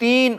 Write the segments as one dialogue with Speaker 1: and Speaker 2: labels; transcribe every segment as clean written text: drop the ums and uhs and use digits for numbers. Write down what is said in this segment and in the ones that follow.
Speaker 1: 3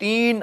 Speaker 1: 3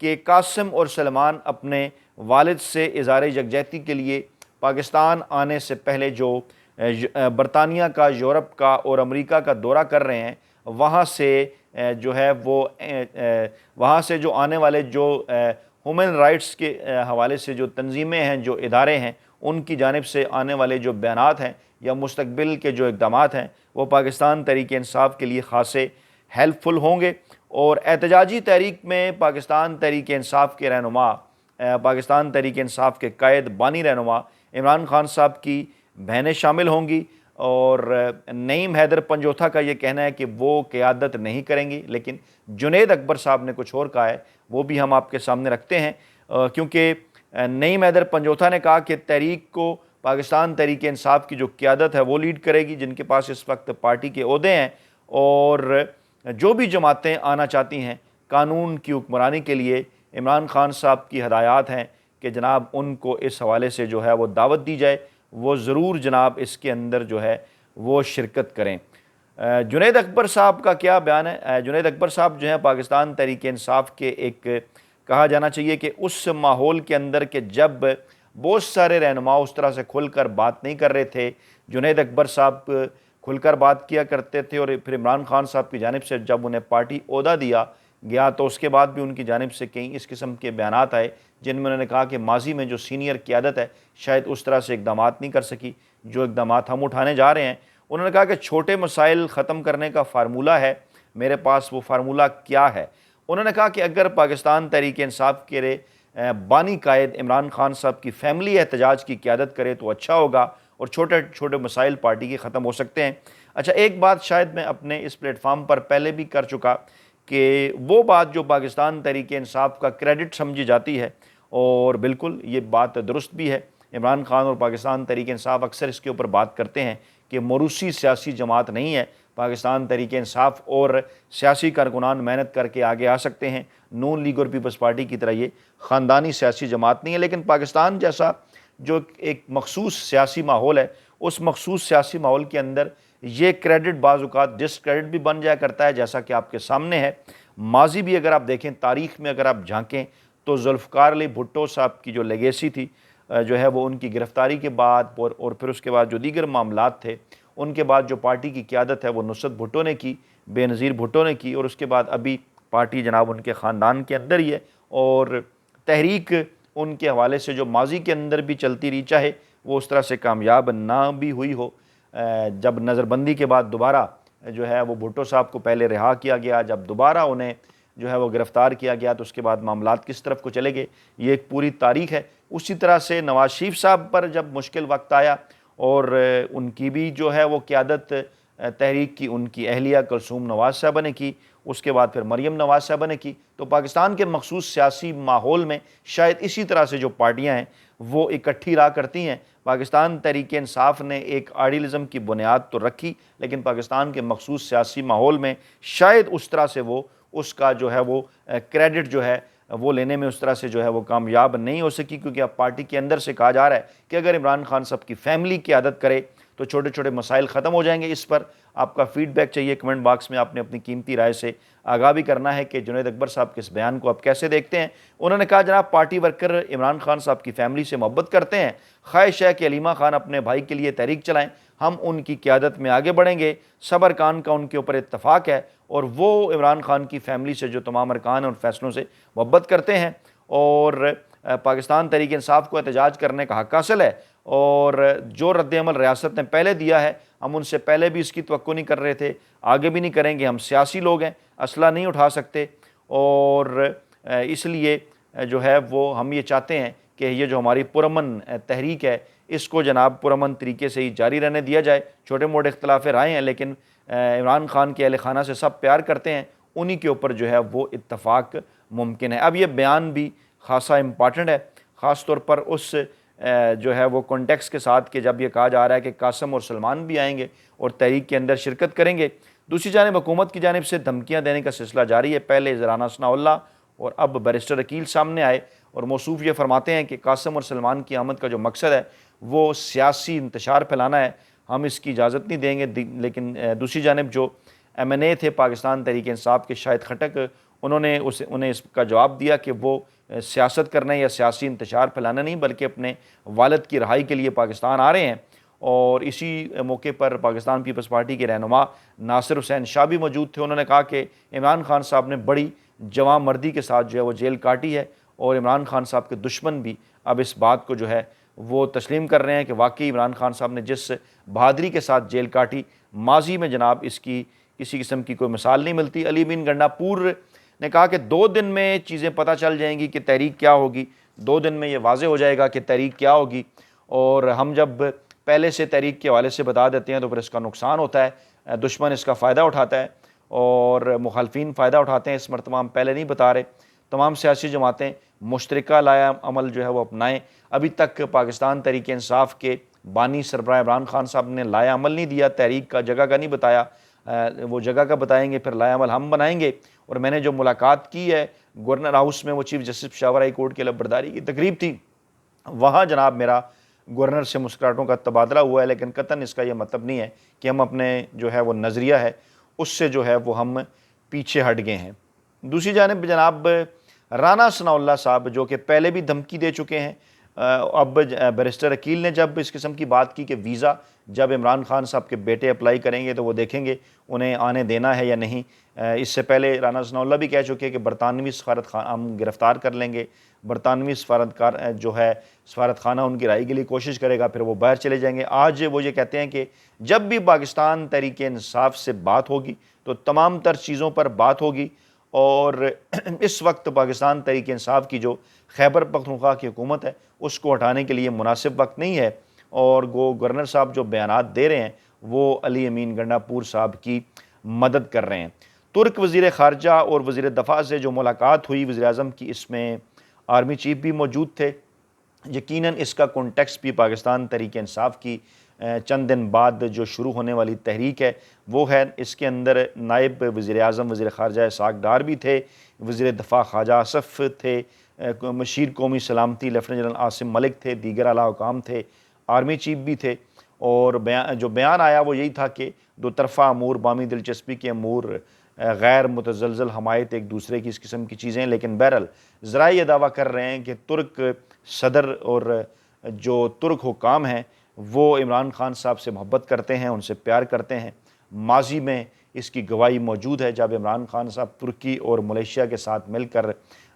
Speaker 1: کہ قاسم اور سلمان اپنے والد سے اظہار یکجہتی کے لیے پاکستان آنے سے پہلے جو برطانیہ کا، یورپ کا اور امریکہ کا دورہ کر رہے ہیں، وہاں سے جو ہے وہ وہاں سے جو آنے والے جو ہیومن رائٹس کے حوالے سے جو تنظیمیں ہیں، جو ادارے ہیں، ان کی جانب سے آنے والے جو بیانات ہیں یا مستقبل کے جو اقدامات ہیں، وہ پاکستان تحریک انصاف کے لیے خاصے ہیلپ فل ہوں گے۔ اور احتجاجی تحریک میں پاکستان تحریک انصاف کے رہنما، پاکستان تحریک انصاف کے قائد بانی رہنما عمران خان صاحب کی بہنیں شامل ہوں گی، اور نعیم حیدر پنجوتھا کا یہ کہنا ہے کہ وہ قیادت نہیں کریں گی، لیکن جنید اکبر صاحب نے کچھ اور کہا ہے، وہ بھی ہم آپ کے سامنے رکھتے ہیں، کیونکہ نعیم حیدر پنجوتھا نے کہا کہ تحریک کو پاکستان تحریک انصاف کی جو قیادت ہے وہ لیڈ کرے گی، جن کے پاس اس وقت پارٹی کے عہدے ہیں، اور جو بھی جماعتیں آنا چاہتی ہیں قانون کی حکمرانی کے لیے، عمران خان صاحب کی ہدایات ہیں کہ جناب ان کو اس حوالے سے جو ہے وہ دعوت دی جائے، وہ ضرور جناب اس کے اندر جو ہے وہ شرکت کریں۔ جنید اکبر صاحب کا کیا بیان ہے؟ جنید اکبر صاحب جو ہیں پاکستان تحریک انصاف کے ایک کہا جانا چاہیے کہ اس ماحول کے اندر کہ جب بہت سارے رہنما اس طرح سے کھل کر بات نہیں کر رہے تھے، جنید اکبر صاحب کھل کر بات کیا کرتے تھے، اور پھر عمران خان صاحب کی جانب سے جب انہیں پارٹی عہدہ دیا گیا تو اس کے بعد بھی ان کی جانب سے کئی اس قسم کے بیانات آئے جن میں انہوں نے کہا کہ ماضی میں جو سینئر قیادت ہے شاید اس طرح سے اقدامات نہیں کر سکی جو اقدامات ہم اٹھانے جا رہے ہیں۔ انہوں نے کہا کہ چھوٹے مسائل ختم کرنے کا فارمولہ ہے، میرے پاس وہ فارمولہ کیا ہے؟ انہوں نے کہا کہ اگر پاکستان تحریک انصاف کے بانی قائد عمران خان صاحب کی فیملی احتجاج کی قیادت کرے تو اچھا ہوگا، اور چھوٹے چھوٹے مسائل پارٹی کے ختم ہو سکتے ہیں۔ اچھا، ایک بات شاید میں اپنے اس پلیٹ فارم پر پہلے بھی کر چکا کہ وہ بات جو پاکستان تحریک انصاف کا کریڈٹ سمجھی جاتی ہے، اور بالکل یہ بات درست بھی ہے، عمران خان اور پاکستان تحریک انصاف اکثر اس کے اوپر بات کرتے ہیں کہ موروثی سیاسی جماعت نہیں ہے، پاکستان تحریک انصاف اور سیاسی کارکنان محنت کر کے آگے آ سکتے ہیں، نون لیگ اور پیپلز پارٹی کی طرح یہ خاندانی سیاسی جماعت نہیں ہے، لیکن پاکستان جیسا جو ایک مخصوص سیاسی ماحول ہے، اس مخصوص سیاسی ماحول کے اندر یہ کریڈٹ بعض اوقات ڈس کریڈٹ بھی بن جایا کرتا ہے، جیسا کہ آپ کے سامنے ہے۔ ماضی بھی اگر آپ دیکھیں، تاریخ میں اگر آپ جھانکیں تو ذوالفقار علی بھٹو صاحب کی جو لیگیسی تھی، جو ہے وہ ان کی گرفتاری کے بعد اور پھر اس کے بعد جو دیگر معاملات تھے، ان کے بعد جو پارٹی کی قیادت ہے وہ نصرت بھٹو نے کی، بے نظیر بھٹو نے کی، اور اس کے بعد ابھی پارٹی جناب ان کے خاندان کے اندر ہی ہے، اور تحریک ان کے حوالے سے جو ماضی کے اندر بھی چلتی رہی، چاہے وہ اس طرح سے کامیاب نہ بھی ہوئی ہو۔ جب نظر بندی کے بعد دوبارہ جو ہے وہ بھٹو صاحب کو پہلے رہا کیا گیا، جب دوبارہ انہیں جو ہے وہ گرفتار کیا گیا تو اس کے بعد معاملات کس طرف کو چلے گئے، یہ ایک پوری تاریخ ہے۔ اسی طرح سے نواز شریف صاحب پر جب مشکل وقت آیا اور ان کی بھی جو ہے وہ قیادت تحریک کی ان کی اہلیہ کلثوم نواز صاحبہ نے کی، اس کے بعد پھر مریم نواز صاحبہ نے کی، تو پاکستان کے مخصوص سیاسی ماحول میں شاید اسی طرح سے جو پارٹیاں ہیں وہ اکٹھی رہا کرتی ہیں۔ پاکستان تحریک انصاف نے ایک آئیڈیلزم کی بنیاد تو رکھی، لیکن پاکستان کے مخصوص سیاسی ماحول میں شاید اس طرح سے وہ اس کا جو ہے وہ کریڈٹ جو ہے وہ لینے میں اس طرح سے جو ہے وہ کامیاب نہیں ہو سکی، کیونکہ اب پارٹی کے اندر سے کہا جا رہا ہے کہ اگر عمران خان صاحب کی فیملی کی عادت کرے تو چھوٹے چھوٹے مسائل ختم ہو جائیں گے۔ اس پر آپ کا فیڈ بیک چاہیے، کمنٹ باکس میں آپ نے اپنی قیمتی رائے سے آگاہ بھی کرنا ہے کہ جنید اکبر صاحب کے اس بیان کو آپ کیسے دیکھتے ہیں۔ انہوں نے کہا جناب پارٹی ورکر عمران خان صاحب کی فیملی سے محبت کرتے ہیں، خواہش ہے کہ علیمہ خان اپنے بھائی کے لیے تحریک چلائیں، ہم ان کی قیادت میں آگے بڑھیں گے۔ سب ارکان کا ان کے اوپر اتفاق ہے، اور وہ عمران خان کی فیملی سے جو تمام ارکان اور فیصلوں سے محبت کرتے ہیں، اور پاکستان تحریک انصاف کو احتجاج کرنے کا حق حاصل ہے، اور جو رد عمل ریاست نے پہلے دیا ہے ہم ان سے پہلے بھی اس کی توقع نہیں کر رہے تھے، آگے بھی نہیں کریں گے۔ ہم سیاسی لوگ ہیں، اسلحہ نہیں اٹھا سکتے، اور اس لیے جو ہے وہ ہم یہ چاہتے ہیں کہ یہ جو ہماری پرامن تحریک ہے اس کو جناب پرامن طریقے سے ہی جاری رہنے دیا جائے۔ چھوٹے موٹے اختلاف رائے ہیں، لیکن عمران خان کے اہل خانہ سے سب پیار کرتے ہیں، انہی کے اوپر جو ہے وہ اتفاق ممکن ہے۔ اب یہ بیان بھی خاصا امپارٹنٹ ہے، خاص طور پر اس جو ہے وہ کانٹیکس کے ساتھ کہ جب یہ کہا جا رہا ہے کہ قاسم اور سلمان بھی آئیں گے اور تحریک کے اندر شرکت کریں گے۔ دوسری جانب حکومت کی جانب سے دھمکیاں دینے کا سلسلہ جاری ہے، پہلے زرانہ ثناء اللہ اور اب بیرسٹر عقیل سامنے آئے، اور موصوف یہ فرماتے ہیں کہ قاسم اور سلمان کی آمد کا جو مقصد ہے وہ سیاسی انتشار پھیلانا ہے، ہم اس کی اجازت نہیں دیں گے۔ لیکن دوسری جانب جو ایم این اے تھے پاکستان تحریک انصاف کے شاہد خٹک، انہیں اس کا جواب دیا کہ وہ سیاست کرنے یا سیاسی انتشار پھیلانا نہیں بلکہ اپنے والد کی رہائی کے لیے پاکستان آ رہے ہیں۔ اور اسی موقع پر پاکستان پیپلز پارٹی کے رہنما ناصر حسین شاہ بھی موجود تھے۔ انہوں نے کہا کہ عمران خان صاحب نے بڑی جواں مردی کے ساتھ جو ہے وہ جیل کاٹی ہے، اور عمران خان صاحب کے دشمن بھی اب اس بات کو جو ہے وہ تسلیم کر رہے ہیں کہ واقعی عمران خان صاحب نے جس بہادری کے ساتھ جیل کاٹی، ماضی میں جناب اس کی کسی قسم کی کوئی مثال نہیں ملتی۔ علی امین گنڈا پور نے کہا کہ 2 دن میں چیزیں پتہ چل جائیں گی کہ تحریک کیا ہوگی، 2 دن میں یہ واضح ہو جائے گا کہ تحریک کیا ہوگی، اور ہم جب پہلے سے تحریک کے حوالے سے بتا دیتے ہیں تو پھر اس کا نقصان ہوتا ہے، دشمن اس کا فائدہ اٹھاتا ہے اور مخالفین فائدہ اٹھاتے ہیں۔ اس مرتبہ ہم پہلے نہیں بتا رہے، تمام سیاسی جماعتیں مشترکہ لائحہ عمل جو ہے وہ اپنائیں۔ ابھی تک پاکستان تحریک انصاف کے بانی سربراہ عمران خان صاحب نے لائحہ عمل نہیں دیا، تحریک کا جگہ کا نہیں بتایا، وہ جگہ کا بتائیں گے، پھر لائحہ عمل ہم بنائیں گے۔ اور میں نے جو ملاقات کی ہے گورنر ہاؤس میں، وہ chief justice Peshawar high court کے لبرداری کی تقریب تھی، وہاں جناب میرا گورنر سے مسکراہٹوں کا تبادلہ ہوا ہے، لیکن قطعاً اس کا یہ مطلب نہیں ہے کہ ہم اپنے جو ہے وہ نظریہ ہے اس سے جو ہے وہ ہم پیچھے ہٹ گئے ہیں۔ دوسری جانب جناب رانا ثناء اللہ صاحب جو کہ پہلے بھی دھمکی دے چکے ہیں، اب بیرسٹر عقیل نے جب اس قسم کی بات کی کہ ویزا جب عمران خان صاحب کے بیٹے اپلائی کریں گے تو وہ دیکھیں گے انہیں آنے دینا ہے یا نہیں۔ اس سے پہلے رانا ثناء اللہ بھی کہہ چکے کہ برطانوی سفارت خانہ ہم گرفتار کر لیں گے، برطانوی سفارتکار جو ہے سفارت خانہ ان کی رہائی کے لیے کوشش کرے گا، پھر وہ باہر چلے جائیں گے۔ آج وہ یہ کہتے ہیں کہ جب بھی پاکستان تحریک انصاف سے بات ہوگی تو تمام تر چیزوں پر بات ہوگی، اور اس وقت پاکستان تحریک انصاف کی جو خیبر پختونخوا کی حکومت ہے اس کو ہٹانے کے لیے مناسب وقت نہیں ہے، اور گورنر صاحب جو بیانات دے رہے ہیں وہ علی امین گنڈا پور صاحب کی مدد کر رہے ہیں۔ ترک وزیر خارجہ اور وزیر دفاع سے جو ملاقات ہوئی وزیر اعظم کی، اس میں آرمی چیف بھی موجود تھے۔ یقیناً اس کا کانٹیکسٹ بھی پاکستان تحریک انصاف کی چند دن بعد جو شروع ہونے والی تحریک ہے وہ ہے۔ اس کے اندر نائب وزیر اعظم وزیر خارجہ اسحاق ڈار بھی تھے، وزیر دفاع خواجہ آصف تھے، مشیر قومی سلامتی لیفٹیننٹ جنرل عاصم ملک تھے، دیگر اعلیٰ حکام تھے، آرمی چیف بھی تھے، اور جو بیان آیا وہ یہی تھا کہ 2 طرفہ امور، بامی دلچسپی کے امور، غیر متزلزل حمایت ایک دوسرے کی، اس قسم کی چیزیں، لیکن بہرحال ذرائع یہ دعویٰ کر رہے ہیں کہ ترک صدر اور جو ترک حکام ہیں وہ عمران خان صاحب سے محبت کرتے ہیں، ان سے پیار کرتے ہیں۔ ماضی میں اس کی گواہی موجود ہے جب عمران خان صاحب ترکی اور ملیشیا کے ساتھ مل کر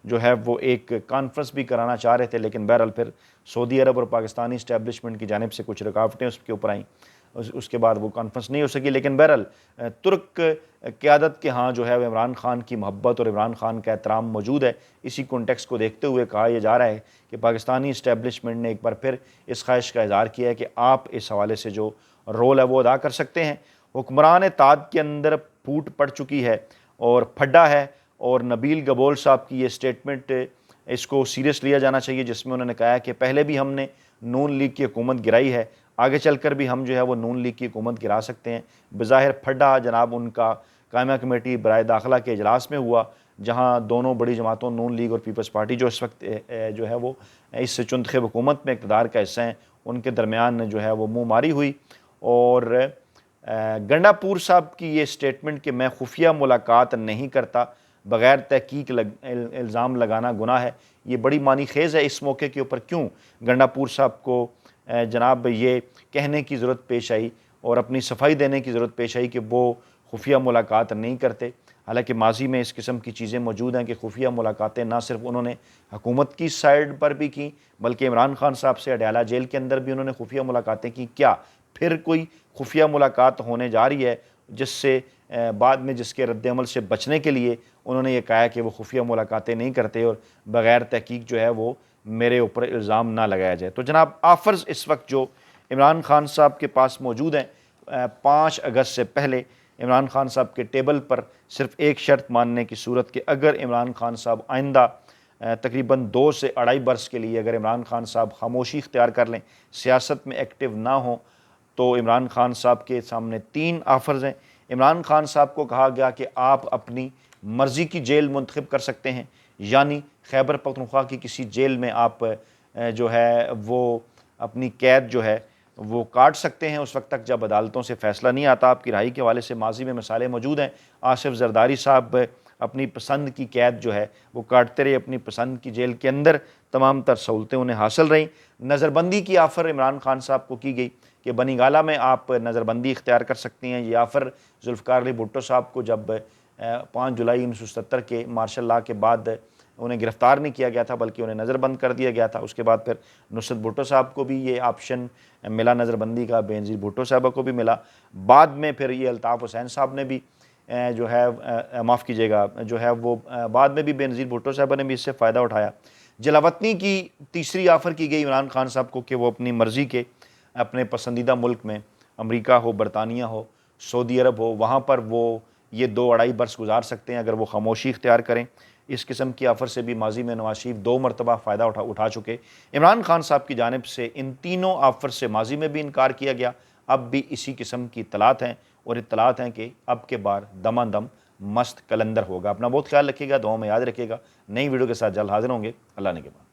Speaker 1: جو ہے وہ ایک کانفرنس بھی کرانا چاہ رہے تھے، لیکن بہرحال پھر سعودی عرب اور پاکستانی اسٹیبلشمنٹ کی جانب سے کچھ رکاوٹیں اس کے اوپر آئیں، اس کے بعد وہ کانفرنس نہیں ہو سکی۔ لیکن بہرحال ترک قیادت کے ہاں جو ہے وہ عمران خان کی محبت اور عمران خان کا احترام موجود ہے۔ اسی کانٹیکسٹ کو دیکھتے ہوئے کہا یہ جا رہا ہے کہ پاکستانی اسٹیبلشمنٹ نے ایک بار پھر اس خواہش کا اظہار کیا ہے کہ آپ اس حوالے سے جو رول ہے وہ ادا کر سکتے ہیں۔ حکمران تاد کے اندر پھوٹ پڑ چکی ہے اور پھڈا ہے، اور نبیل گبول صاحب کی یہ سٹیٹمنٹ اس کو سیریس لیا جانا چاہیے، جس میں انہوں نے کہا ہے کہ پہلے بھی ہم نے نون لیگ کی حکومت گرائی ہے، آگے چل کر بھی ہم جو ہے وہ نون لیگ کی حکومت گرا سکتے ہیں۔ بظاہر پھڈا جناب ان کا قائمہ کمیٹی برائے داخلہ کے اجلاس میں ہوا، جہاں دونوں بڑی جماعتوں نون لیگ اور پیپلز پارٹی جو اس وقت جو ہے وہ اس چنتخب حکومت میں اقتدار کا حصہ ہیں، ان کے درمیان جو ہے وہ منہ ماری ہوئی۔ اور گنڈا پور صاحب کی یہ سٹیٹمنٹ کہ میں خفیہ ملاقات نہیں کرتا، بغیر تحقیق الزام لگانا گناہ ہے، یہ بڑی معنی خیز ہے۔ اس موقع کے اوپر کیوں گنڈا پور صاحب کو جناب یہ کہنے کی ضرورت پیش آئی اور اپنی صفائی دینے کی ضرورت پیش آئی کہ وہ خفیہ ملاقات نہیں کرتے؟ حالانکہ ماضی میں اس قسم کی چیزیں موجود ہیں کہ خفیہ ملاقاتیں نہ صرف انہوں نے حکومت کی سائڈ پر بھی کی، بلکہ عمران خان صاحب سے اڈیالہ جیل کے اندر بھی انہوں نے خفیہ ملاقاتیں کی۔ کیا پھر کوئی خفیہ ملاقات ہونے جا رہی ہے جس سے بعد میں جس کے رد عمل سے بچنے کے لیے انہوں نے یہ کہا کہ وہ خفیہ ملاقاتیں نہیں کرتے اور بغیر تحقیق جو ہے وہ میرے اوپر الزام نہ لگایا جائے؟ تو جناب آفرز اس وقت جو عمران خان صاحب کے پاس موجود ہیں، 5 اگست سے پہلے عمران خان صاحب کے ٹیبل پر صرف ایک شرط ماننے کی صورت کہ اگر عمران خان صاحب آئندہ تقریباً 2 سے 2.5 برس کے لیے اگر عمران خان صاحب خاموشی اختیار کر لیں، سیاست میں ایکٹیو نہ ہوں، تو عمران خان صاحب کے سامنے 3 آفرز ہیں۔ عمران خان صاحب کو کہا گیا کہ آپ اپنی مرضی کی جیل منتخب کر سکتے ہیں، یعنی خیبر پختونخوا کی کسی جیل میں آپ جو ہے وہ اپنی قید جو ہے وہ کاٹ سکتے ہیں اس وقت تک جب عدالتوں سے فیصلہ نہیں آتا۔ آپ کی رہائی کے حوالے سے ماضی میں مثالیں موجود ہیں، آصف زرداری صاحب اپنی پسند کی قید جو ہے وہ کاٹتے رہے، اپنی پسند کی جیل کے اندر تمام تر سہولتیں انہیں حاصل رہیں۔ نظر بندی کی آفر عمران خان صاحب کو کی گئی کہ بنی گالہ میں آپ نظر بندی اختیار کر سکتی ہیں۔ یہ آفر ذوالفقار علی بھٹو صاحب کو جب 5 جولائی 1977 کے مارشل لاء کے بعد انہیں گرفتار نہیں کیا گیا تھا بلکہ انہیں نظر بند کر دیا گیا تھا، اس کے بعد پھر نصرت بھٹو صاحب کو بھی یہ آپشن ملا نظر بندی کا، بے نظیر بھٹو صاحبہ کو بھی ملا، بعد میں پھر یہ الطاف حسین صاحب نے بھی جو ہے معاف کیجیے گا جو ہے وہ بعد میں بھی بے نظیر بھٹو صاحبہ نے بھی اس سے فائدہ اٹھایا۔ جلاوطنی کی تیسری آفر کی گئی عمران خان صاحب کو کہ وہ اپنی مرضی کے اپنے پسندیدہ ملک میں، امریکہ ہو، برطانیہ ہو، سعودی عرب ہو، وہاں پر وہ یہ 2-2.5 برس گزار سکتے ہیں اگر وہ خاموشی اختیار کریں۔ اس قسم کی آفر سے بھی ماضی میں نواز شریف 2 مرتبہ فائدہ اٹھا چکے۔ عمران خان صاحب کی جانب سے ان تینوں آفر سے ماضی میں بھی انکار کیا گیا، اب بھی اسی قسم کی اطلاعات ہیں، اور اطلاعات ہیں کہ اب کے بار دمہ دم مست کلندر ہوگا۔ اپنا بہت خیال رکھیے گا، دعاؤں میں یاد رکھیے گا۔ نئی ویڈیو کے ساتھ جلد حاضر ہوں گے۔ اللہ نے کے بعد۔